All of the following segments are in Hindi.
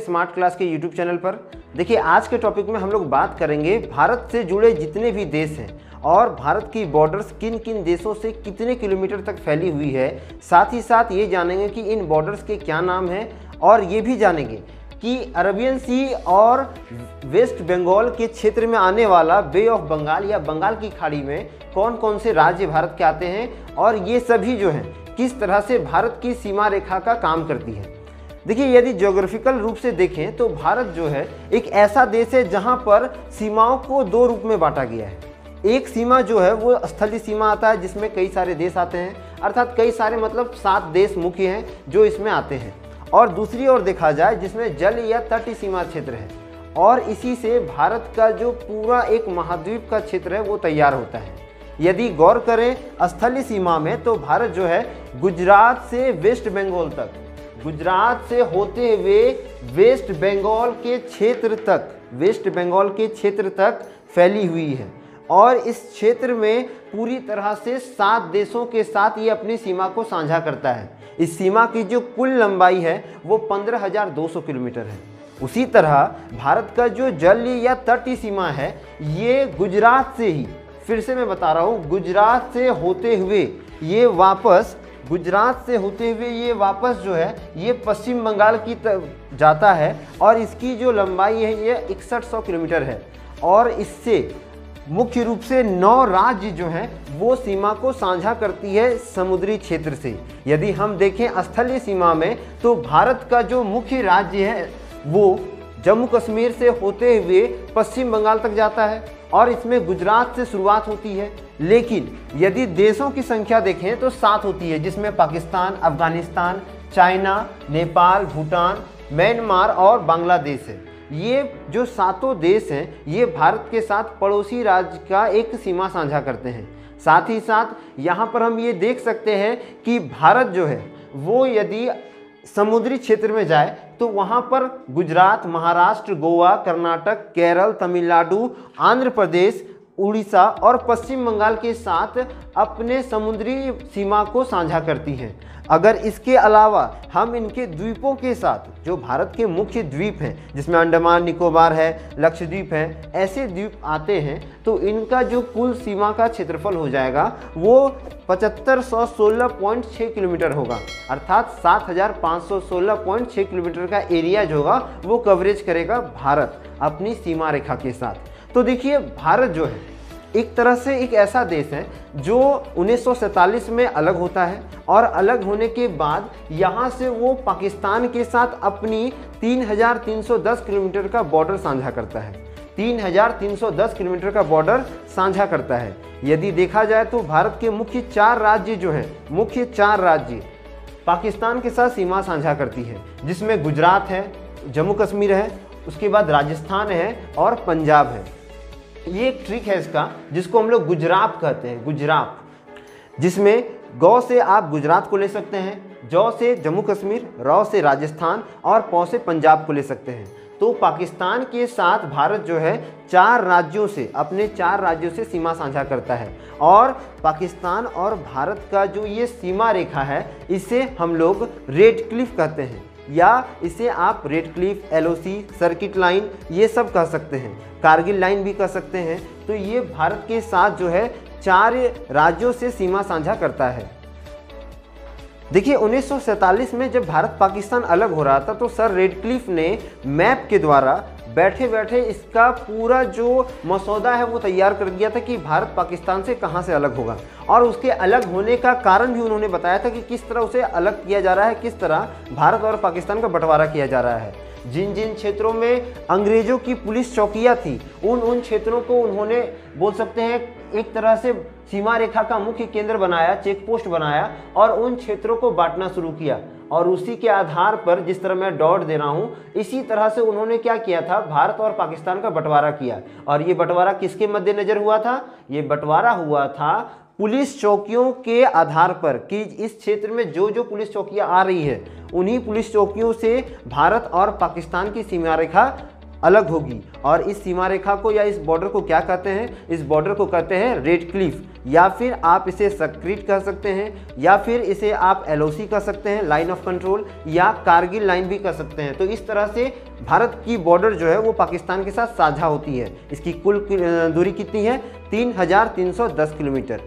स्मार्ट क्लास के यूट्यूब चैनल पर। देखिए, आज के टॉपिक में हम लोग बात करेंगे भारत से जुड़े जितने भी देश हैं और भारत की बॉर्डर्स किन किन देशों से कितने किलोमीटर तक फैली हुई है। साथ ही साथ ये जानेंगे कि इन बॉर्डर्स के क्या नाम हैं और ये भी जानेंगे कि अरबियन सी और वेस्ट बंगाल के क्षेत्र में आने वाला बे ऑफ बंगाल या बंगाल की खाड़ी में कौन कौन से राज्य भारत के आते हैं और ये सभी जो हैं किस तरह से भारत की सीमा रेखा का काम करती है। देखिए, यदि ज्योग्राफिकल रूप से देखें तो भारत जो है एक ऐसा देश है जहां पर सीमाओं को दो रूप में बांटा गया है। एक सीमा जो है वो स्थलीय सीमा आता है जिसमें कई सारे देश आते हैं, अर्थात कई सारे मतलब 7 देश मुख्य हैं जो इसमें आते हैं। और दूसरी ओर देखा जाए जिसमें जल या तटीय सीमा क्षेत्र है और इसी से भारत का जो पूरा एक महाद्वीप का क्षेत्र है वो तैयार होता है। यदि गौर करें स्थलीय सीमा में तो भारत जो है गुजरात से वेस्ट बंगाल तक, गुजरात से होते हुए वेस्ट बंगाल के क्षेत्र तक फैली हुई है और इस क्षेत्र में पूरी तरह से 7 देशों के साथ ये अपनी सीमा को साझा करता है। इस सीमा की जो कुल लंबाई है वो 15,200 किलोमीटर है। उसी तरह भारत का जो जल या तटीय सीमा है ये गुजरात से ही, फिर से मैं बता रहा हूँ, गुजरात से होते हुए ये वापस जो है ये पश्चिम बंगाल की तरफ जाता है और इसकी जो लंबाई है ये 6100 किलोमीटर है और इससे मुख्य रूप से 9 राज्य जो हैं वो सीमा को साझा करती है समुद्री क्षेत्र से। यदि हम देखें स्थलीय सीमा में तो भारत का जो मुख्य राज्य है वो जम्मू कश्मीर से होते हुए पश्चिम बंगाल तक जाता है और इसमें गुजरात से शुरुआत होती है। लेकिन यदि देशों की संख्या देखें तो 7 होती है जिसमें पाकिस्तान, अफगानिस्तान, चाइना, नेपाल, भूटान, म्यांमार और बांग्लादेश है। ये जो 7 देश हैं ये भारत के साथ पड़ोसी राज्य का एक सीमा साझा करते हैं। साथ ही साथ यहाँ पर हम ये देख सकते हैं कि भारत जो है वो यदि समुद्री क्षेत्र में जाए तो वहाँ पर गुजरात, महाराष्ट्र, गोवा, कर्नाटक, केरल, तमिलनाडु, आंध्र प्रदेश, उड़ीसा और पश्चिम बंगाल के साथ अपने समुद्री सीमा को साझा करती हैं। अगर इसके अलावा हम इनके द्वीपों के साथ, जो भारत के मुख्य द्वीप हैं जिसमें अंडमान निकोबार है, लक्षद्वीप है, ऐसे द्वीप आते हैं तो इनका जो कुल सीमा का क्षेत्रफल हो जाएगा वो 7516.6 किलोमीटर होगा, अर्थात 7516.6 किलोमीटर का एरिया जो होगा वो कवरेज करेगा भारत अपनी सीमा रेखा के साथ। तो देखिए, भारत जो है एक तरह से एक ऐसा देश है जो 1947 में अलग होता है और अलग होने के बाद यहाँ से वो पाकिस्तान के साथ अपनी 3310 किलोमीटर का बॉर्डर साझा करता है। 3310 किलोमीटर का बॉर्डर साझा करता है। यदि देखा जाए तो भारत के मुख्य 4 राज्य जो हैं, मुख्य 4 राज्य पाकिस्तान के साथ सीमा साझा करती है, जिसमें गुजरात है, जम्मू कश्मीर है, उसके बाद राजस्थान है और पंजाब है। ये एक ट्रिक है इसका जिसको हम लोग गुजरात कहते हैं, गुजरात, जिसमें गौ से आप गुजरात को ले सकते हैं, जौ से जम्मू कश्मीर, रौ से राजस्थान और पौ से पंजाब को ले सकते हैं। तो पाकिस्तान के साथ भारत जो है 4 राज्यों से, अपने 4 राज्यों से सीमा साझा करता है और पाकिस्तान और भारत का जो ये सीमा रेखा है इसे हम लोग रेड क्लिफ कहते हैं या इसे आप red Cliff, LOC, circuit line ये सब कह सकते हैं, कारगिल लाइन भी कह सकते हैं। तो ये भारत के साथ जो है 4 राज्यों से सीमा साझा करता है। देखिए, 1947 में जब भारत पाकिस्तान अलग हो रहा था तो सर रेडक्लिफ ने मैप के द्वारा बैठे बैठे इसका पूरा जो मसौदा है वो तैयार कर दिया था कि भारत पाकिस्तान से कहाँ से अलग होगा और उसके अलग होने का कारण भी उन्होंने बताया था कि किस तरह उसे अलग किया जा रहा है, किस तरह भारत और पाकिस्तान का बंटवारा किया जा रहा है। जिन जिन क्षेत्रों में अंग्रेजों की पुलिस चौकियां थी उन क्षेत्रों को उन्होंने बोल सकते हैं एक तरह से सीमा रेखा का मुख्य केंद्र बनाया, चेक पोस्ट बनाया और उन क्षेत्रों को बांटना शुरू किया। और उसी के आधार पर, जिस तरह मैं डॉट दे रहा हूँ, इसी तरह से उन्होंने क्या किया था, भारत और पाकिस्तान का बंटवारा किया। और ये बंटवारा किसके मद्देनजर हुआ था? ये बंटवारा हुआ था पुलिस चौकियों के आधार पर कि इस क्षेत्र में जो जो पुलिस चौकियां आ रही है उन्हीं पुलिस चौकियों से भारत और पाकिस्तान की सीमा रेखा अलग होगी। और इस सीमा रेखा को या इस बॉर्डर को क्या कहते हैं? इस बॉर्डर को कहते हैं रेड क्लिफ, या फिर आप इसे सक्रीट कह सकते हैं, या फिर इसे आप एलओसी कह सकते हैं, लाइन ऑफ कंट्रोल, या कारगिल लाइन भी कह सकते हैं। तो इस तरह से भारत की बॉर्डर जो है वो पाकिस्तान के साथ साझा होती है। इसकी कुल दूरी कितनी है? 3310 किलोमीटर।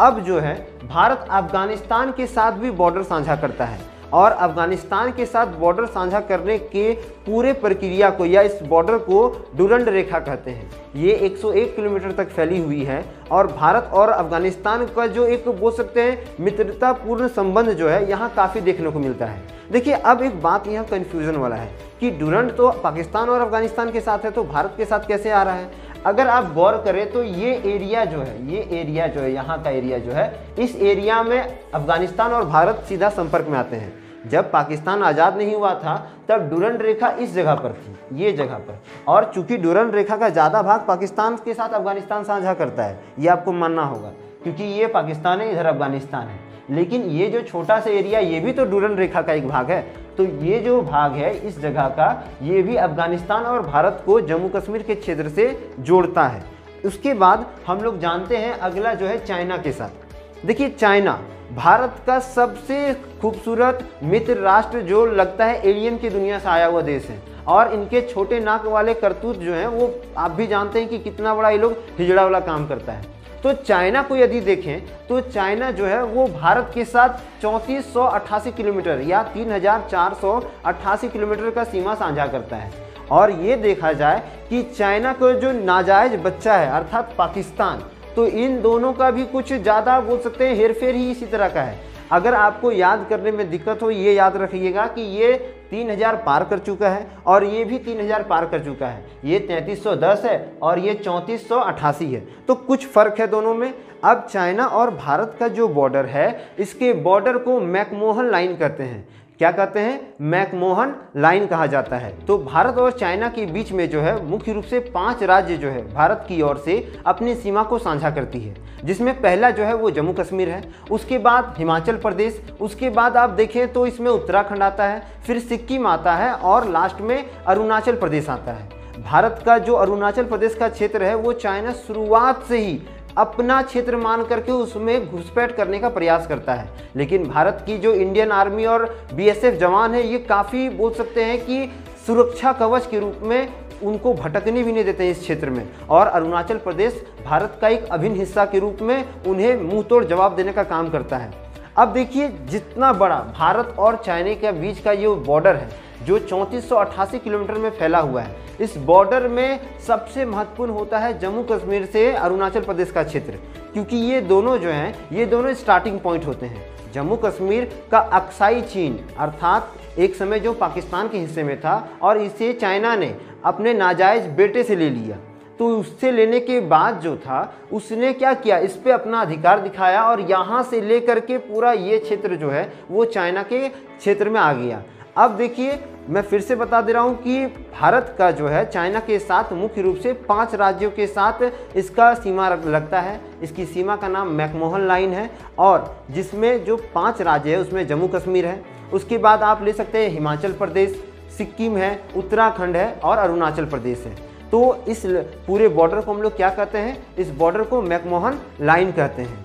अब जो है भारत अफगानिस्तान के साथ भी बॉर्डर साझा करता है, और अफगानिस्तान के साथ बॉर्डर साझा करने के पूरे प्रक्रिया को या इस बॉर्डर को डुरंड रेखा कहते हैं। ये 101 किलोमीटर तक फैली हुई है, और भारत और अफगानिस्तान का जो एक बोल सकते हैं मित्रतापूर्ण संबंध जो है यहाँ काफ़ी देखने को मिलता है। देखिए, अब एक बात यहाँ कन्फ्यूज़न वाला है कि डुरंड तो पाकिस्तान और अफगानिस्तान के साथ है, तो भारत के साथ कैसे आ रहा है? अगर आप गौर करें तो ये एरिया जो है यहाँ का एरिया जो है, इस एरिया में अफगानिस्तान और भारत सीधा संपर्क में आते हैं। जब पाकिस्तान आज़ाद नहीं हुआ था तब डुरंड रेखा इस जगह पर थी, ये जगह पर, और चूंकि डुरंड रेखा का ज़्यादा भाग पाकिस्तान के साथ अफगानिस्तान साझा करता है, ये आपको मानना होगा, क्योंकि ये पाकिस्तान है, इधर अफगानिस्तान है। लेकिन ये जो छोटा सा एरिया, ये भी तो डुरंड रेखा का एक भाग है। तो ये जो भाग है इस जगह का, ये भी अफगानिस्तान और भारत को जम्मू कश्मीर के क्षेत्र से जोड़ता है। उसके बाद हम लोग जानते हैं अगला जो है चाइना के साथ। देखिए, चाइना भारत का सबसे खूबसूरत मित्र राष्ट्र जो लगता है एलियन की दुनिया से आया हुआ देश है, और इनके छोटे नाक वाले करतूत जो हैं वो आप भी जानते हैं कि कितना बड़ा ये लोग हिजड़ा वाला काम करता है। तो चाइना को यदि देखें तो चाइना जो है वो भारत के साथ 3488 किलोमीटर या 3488 किलोमीटर का सीमा साझा करता है। और ये देखा जाए कि चाइना का जो नाजायज बच्चा है अर्थात पाकिस्तान, तो इन दोनों का भी कुछ ज़्यादा बोल सकते हैं हेरफेर ही इसी तरह का है। अगर आपको याद करने में दिक्कत हो, ये याद रखिएगा कि ये 3000 पार कर चुका है और ये भी 3000 पार कर चुका है। ये 3310 है और ये 3488 है, तो कुछ फ़र्क है दोनों में। अब चाइना और भारत का जो बॉर्डर है, इसके बॉर्डर को मैकमोहन लाइन कहते हैं। क्या कहते हैं? मैकमोहन लाइन कहा जाता है। तो भारत और चाइना के बीच में जो है मुख्य रूप से 5 राज्य जो है भारत की ओर से अपनी सीमा को साझा करती है, जिसमें पहला जो है वो जम्मू कश्मीर है, उसके बाद हिमाचल प्रदेश, उसके बाद आप देखें तो इसमें उत्तराखंड आता है, फिर सिक्किम आता है और लास्ट में अरुणाचल प्रदेश आता है। भारत का जो अरुणाचल प्रदेश का क्षेत्र है वो चाइना शुरुआत से ही अपना क्षेत्र मान करके उसमें घुसपैठ करने का प्रयास करता है, लेकिन भारत की जो इंडियन आर्मी और बीएसएफ जवान है ये काफ़ी बोल सकते हैं कि सुरक्षा कवच के रूप में उनको भटकने भी नहीं देते हैं इस क्षेत्र में, और अरुणाचल प्रदेश भारत का एक अभिन्न हिस्सा के रूप में उन्हें मुंह तोड़ जवाब देने का काम करता है। अब देखिए, जितना बड़ा भारत और चाइना के बीच का ये बॉर्डर है जो 3488 किलोमीटर में फैला हुआ है, इस बॉर्डर में सबसे महत्वपूर्ण होता है जम्मू कश्मीर से अरुणाचल प्रदेश का क्षेत्र, क्योंकि ये दोनों जो हैं ये दोनों स्टार्टिंग पॉइंट होते हैं। जम्मू कश्मीर का अक्साई चीन अर्थात एक समय जो पाकिस्तान के हिस्से में था और इसे चाइना ने अपने नाजायज बेटे से ले लिया, तो उससे लेने के बाद जो था उसने क्या किया, इस पे अपना अधिकार दिखाया और यहाँ से लेकर के पूरा ये क्षेत्र जो है वो चाइना के क्षेत्र में आ गया। अब देखिए, मैं फिर से बता दे रहा हूँ कि भारत का जो है चाइना के साथ मुख्य रूप से 5 राज्यों के साथ इसका सीमा लगता है। इसकी सीमा का नाम मैकमोहन लाइन है, और जिसमें जो 5 राज्य है उसमें जम्मू कश्मीर है, उसके बाद आप ले सकते हैं हिमाचल प्रदेश, सिक्किम है, उत्तराखंड है और अरुणाचल प्रदेश है। तो इस पूरे बॉर्डर को हम लोग क्या कहते हैं? इस बॉर्डर को मैकमोहन लाइन कहते हैं।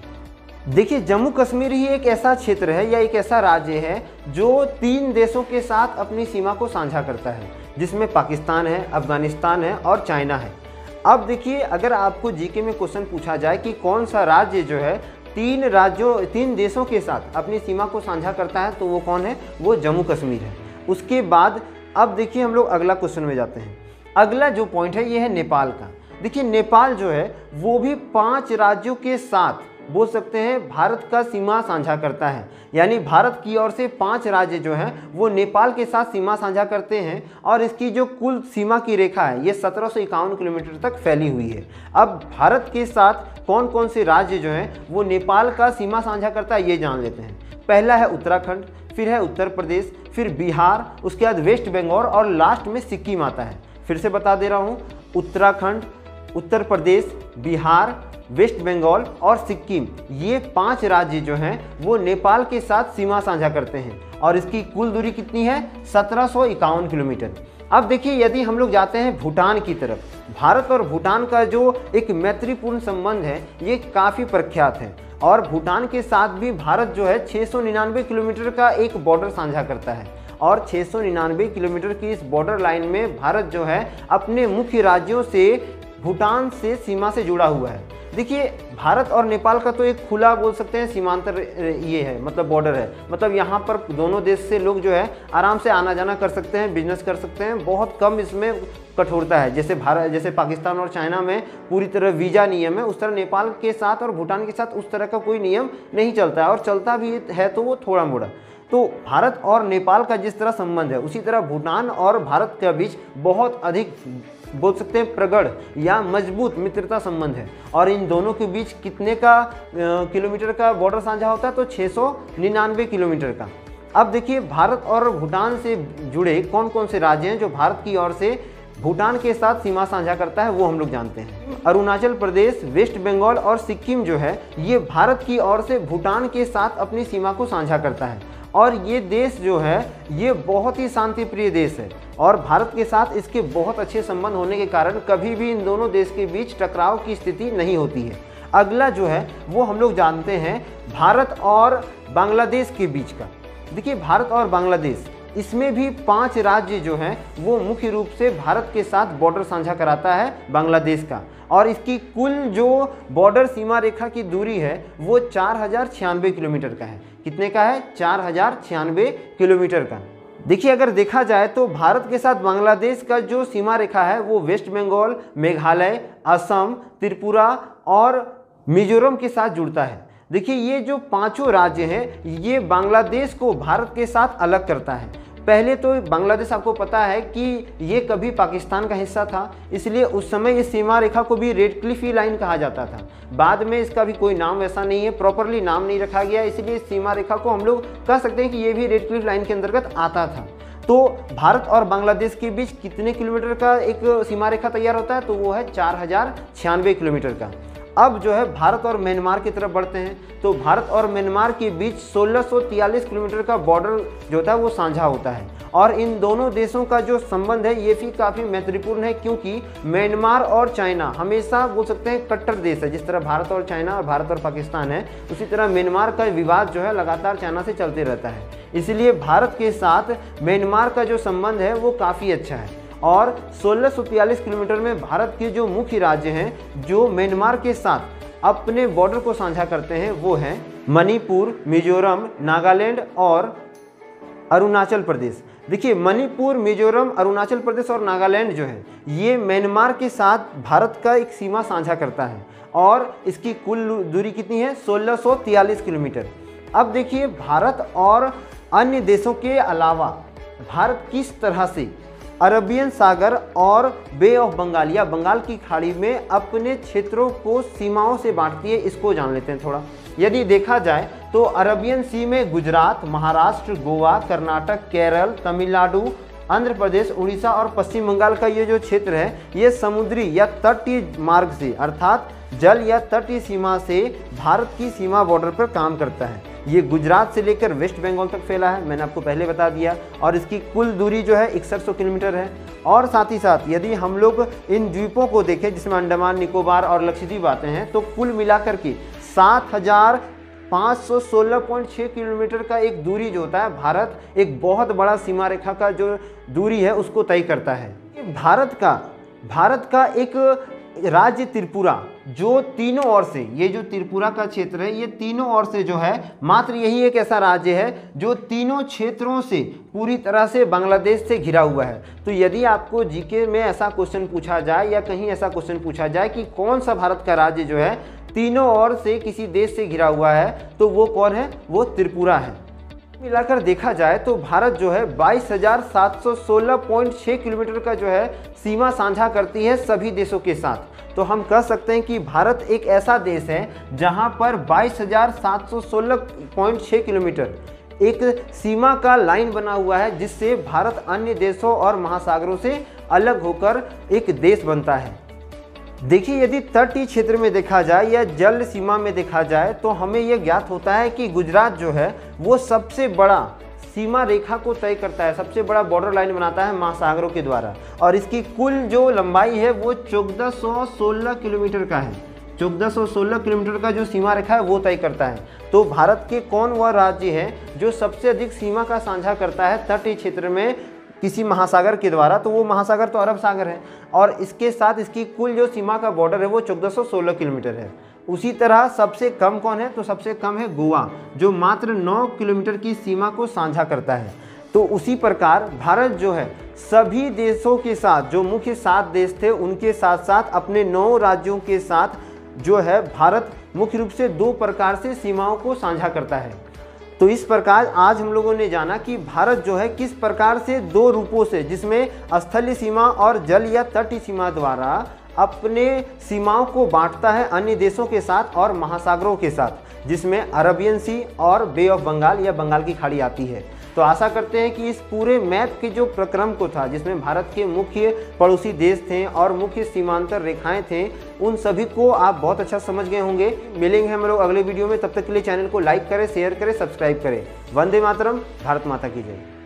देखिए, जम्मू कश्मीर ही एक ऐसा क्षेत्र है या एक ऐसा राज्य है जो 3 देशों के साथ अपनी सीमा को साझा करता है, जिसमें पाकिस्तान है, अफगानिस्तान है और चाइना है। अब देखिए, अगर आपको जीके में क्वेश्चन पूछा जाए कि कौन सा राज्य जो है 3 देशों के साथ अपनी सीमा को साझा करता है, तो वो कौन है? वो जम्मू कश्मीर है। उसके बाद अब देखिए हम लोग अगला क्वेश्चन में जाते हैं। अगला जो पॉइंट है ये है नेपाल का। देखिए, नेपाल जो है वो भी 5 राज्यों के साथ बोल सकते हैं भारत का सीमा साझा करता है, यानी भारत की ओर से 5 राज्य जो हैं वो नेपाल के साथ सीमा साझा करते हैं, और इसकी जो कुल सीमा की रेखा है ये 1751 किलोमीटर तक फैली हुई है। अब भारत के साथ कौन कौन से राज्य जो हैं वो नेपाल का सीमा साझा करता है ये जान लेते हैं। पहला है उत्तराखंड, फिर है उत्तर प्रदेश, फिर बिहार, उसके बाद वेस्ट बंगाल और लास्ट में सिक्किम आता है। फिर से बता दे रहा हूँ, उत्तराखंड, उत्तर प्रदेश, बिहार, वेस्ट बंगाल और सिक्किम, ये 5 राज्य जो हैं वो नेपाल के साथ सीमा साझा करते हैं, और इसकी कुल दूरी कितनी है? 1751 किलोमीटर। अब देखिए यदि हम लोग जाते हैं भूटान की तरफ, भारत और भूटान का जो एक मैत्रीपूर्ण संबंध है ये काफ़ी प्रख्यात है। और भूटान के साथ भी भारत जो है 699 किलोमीटर का एक बॉर्डर साझा करता है। और 699 किलोमीटर की इस बॉर्डर लाइन में भारत जो है अपने मुख्य राज्यों से भूटान से सीमा से जुड़ा हुआ है। देखिए भारत और नेपाल का तो एक खुला बोल सकते हैं सीमांतर ये है, मतलब बॉर्डर है, मतलब यहाँ पर दोनों देश से लोग जो है आराम से आना जाना कर सकते हैं, बिजनेस कर सकते हैं, बहुत कम इसमें कठोरता है। जैसे पाकिस्तान और चाइना में पूरी तरह वीज़ा नियम है, उस तरह नेपाल के साथ और भूटान के साथ उस तरह का कोई नियम नहीं चलता है, और चलता भी है तो वो थोड़ा मोड़ा। तो भारत और नेपाल का जिस तरह संबंध है उसी तरह भूटान और भारत के बीच बहुत अधिक बोल सकते हैं प्रगाढ़ या मजबूत मित्रता संबंध है। और इन दोनों के बीच कितने का किलोमीटर का बॉर्डर साझा होता है, तो 699 किलोमीटर का। अब देखिए भारत और भूटान से जुड़े कौन कौन से राज्य हैं जो भारत की ओर से भूटान के साथ सीमा साझा करता है, वो हम लोग जानते हैं। अरुणाचल प्रदेश, वेस्ट बंगाल और सिक्किम जो है ये भारत की ओर से भूटान के साथ अपनी सीमा को साझा करता है। और ये देश जो है ये बहुत ही शांति प्रिय देश है, और भारत के साथ इसके बहुत अच्छे संबंध होने के कारण कभी भी इन दोनों देश के बीच टकराव की स्थिति नहीं होती है। अगला जो है वो हम लोग जानते हैं भारत और बांग्लादेश के बीच का। देखिए भारत और बांग्लादेश, इसमें भी 5 राज्य जो हैं वो मुख्य रूप से भारत के साथ बॉर्डर साझा कराता है बांग्लादेश का। और इसकी कुल जो बॉर्डर सीमा रेखा की दूरी है वो 4096 किलोमीटर का है। कितने का है? 4096 किलोमीटर का। देखिए अगर देखा जाए तो भारत के साथ बांग्लादेश का जो सीमा रेखा है वो वेस्ट बंगाल, मेघालय, असम, त्रिपुरा और मिजोरम के साथ जुड़ता है। देखिए ये जो 5 राज्य हैं ये बांग्लादेश को भारत के साथ अलग करता है। पहले तो बांग्लादेश आपको पता है कि ये कभी पाकिस्तान का हिस्सा था, इसलिए उस समय इस सीमा रेखा को भी रेड क्लिफ लाइन कहा जाता था। बाद में इसका भी कोई नाम ऐसा नहीं है, प्रॉपरली नाम नहीं रखा गया, इसलिए इस सीमा रेखा को हम लोग कह सकते हैं कि ये भी रेड क्लिफ लाइन के अंतर्गत आता था। तो भारत और बांग्लादेश के बीच कितने किलोमीटर का एक सीमा रेखा तैयार होता है, तो वो है 4096 किलोमीटर का। अब जो है भारत और म्यांमार की तरफ बढ़ते हैं, तो भारत और म्यांमार के बीच 1643 किलोमीटर का बॉर्डर जो होता है वो साझा होता है। और इन दोनों देशों का जो संबंध है ये भी काफ़ी महत्वपूर्ण है, क्योंकि म्यांमार और चाइना हमेशा बोल सकते हैं कट्टर देश है। जिस तरह भारत और चाइना और भारत और पाकिस्तान है, उसी तरह म्यांमार का विवाद जो है लगातार चाइना से चलते रहता है। इसलिए भारत के साथ म्यांमार का जो संबंध है वो काफ़ी अच्छा है। और 1643 किलोमीटर में भारत के जो मुख्य राज्य हैं जो म्यांमार के साथ अपने बॉर्डर को साझा करते हैं वो हैं मणिपुर, मिजोरम, नागालैंड और अरुणाचल प्रदेश। देखिए मणिपुर, मिजोरम, अरुणाचल प्रदेश और नागालैंड जो है ये म्यांमार के साथ भारत का एक सीमा साझा करता है, और इसकी कुल दूरी कितनी है? 1643 किलोमीटर। अब देखिए भारत और अन्य देशों के अलावा भारत किस तरह से अरबियन सागर और बे ऑफ बंगाल या बंगाल की खाड़ी में अपने क्षेत्रों को सीमाओं से बांटती है, इसको जान लेते हैं थोड़ा। यदि देखा जाए तो अरबियन सी में गुजरात, महाराष्ट्र, गोवा, कर्नाटक, केरल, तमिलनाडु, आंध्र प्रदेश, उड़ीसा और पश्चिम बंगाल का ये जो क्षेत्र है ये समुद्री या तटीय मार्ग से अर्थात जल या तटीय सीमा से भारत की सीमा बॉर्डर पर काम करता है। ये गुजरात से लेकर वेस्ट बंगाल तक फैला है, मैंने आपको पहले बता दिया, और इसकी कुल दूरी जो है 6100 किलोमीटर है। और साथ ही साथ यदि हम लोग इन द्वीपों को देखें जिसमें अंडमान, निकोबार और लक्षद्वीप आते हैं, तो कुल मिलाकर के 7516.6 किलोमीटर का एक दूरी जो होता है भारत एक बहुत बड़ा सीमा रेखा का जो दूरी है उसको तय करता है। भारत का एक राज्य त्रिपुरा जो तीनों ओर से, ये जो त्रिपुरा का क्षेत्र है ये तीनों ओर से जो है मात्र यही एक ऐसा राज्य है जो तीनों क्षेत्रों से पूरी तरह से बांग्लादेश से घिरा हुआ है। तो यदि आपको जीके में ऐसा क्वेश्चन पूछा जाए या कहीं ऐसा क्वेश्चन पूछा जाए कि कौन सा भारत का राज्य जो है तीनों ओर से किसी देश से घिरा हुआ है, तो वो कौन है? वो त्रिपुरा है। मिलाकर देखा जाए तो भारत जो है 22,716.6 किलोमीटर का जो है सीमा साझा करती है सभी देशों के साथ। तो हम कह सकते हैं कि भारत एक ऐसा देश है जहां पर 22,716.6 किलोमीटर एक सीमा का लाइन बना हुआ है, जिससे भारत अन्य देशों और महासागरों से अलग होकर एक देश बनता है। देखिए यदि तटीय क्षेत्र में देखा जाए या जल सीमा में देखा जाए तो हमें यह ज्ञात होता है कि गुजरात जो है वो सबसे बड़ा सीमा रेखा को तय करता है, सबसे बड़ा बॉर्डर लाइन बनाता है महासागरों के द्वारा, और इसकी कुल जो लंबाई है वो 1416 किलोमीटर का है। 1416 किलोमीटर का जो सीमा रेखा है वो तय करता है। तो भारत के कौन वह राज्य है जो सबसे अधिक सीमा का साझा करता है तटीय क्षेत्र में किसी महासागर के द्वारा? तो वो महासागर तो अरब सागर है, और इसके साथ इसकी कुल जो सीमा का बॉर्डर है वो 1416 किलोमीटर है। उसी तरह सबसे कम कौन है? तो सबसे कम है गोवा, जो मात्र 9 किलोमीटर की सीमा को साझा करता है। तो उसी प्रकार भारत जो है सभी देशों के साथ, जो मुख्य 7 देश थे उनके साथ साथ अपने 9 राज्यों के साथ जो है भारत मुख्य रूप से 2 प्रकार से सीमाओं को साझा करता है। तो इस प्रकार आज हम लोगों ने जाना कि भारत जो है किस प्रकार से 2 रूपों से, जिसमें स्थलीय सीमा और जल या तटीय सीमा द्वारा अपने सीमाओं को बांटता है अन्य देशों के साथ और महासागरों के साथ, जिसमें अरबियन सी और बे ऑफ बंगाल या बंगाल की खाड़ी आती है। तो आशा करते हैं कि इस पूरे मैप के जो प्रक्रम को था, जिसमें भारत के मुख्य पड़ोसी देश थे और मुख्य सीमांतर रेखाएं थे, उन सभी को आप बहुत अच्छा समझ गए होंगे। मिलेंगे हम लोग अगले वीडियो में, तब तक के लिए चैनल को लाइक करें, शेयर करें, सब्सक्राइब करें। वंदे मातरम, भारत माता की जय।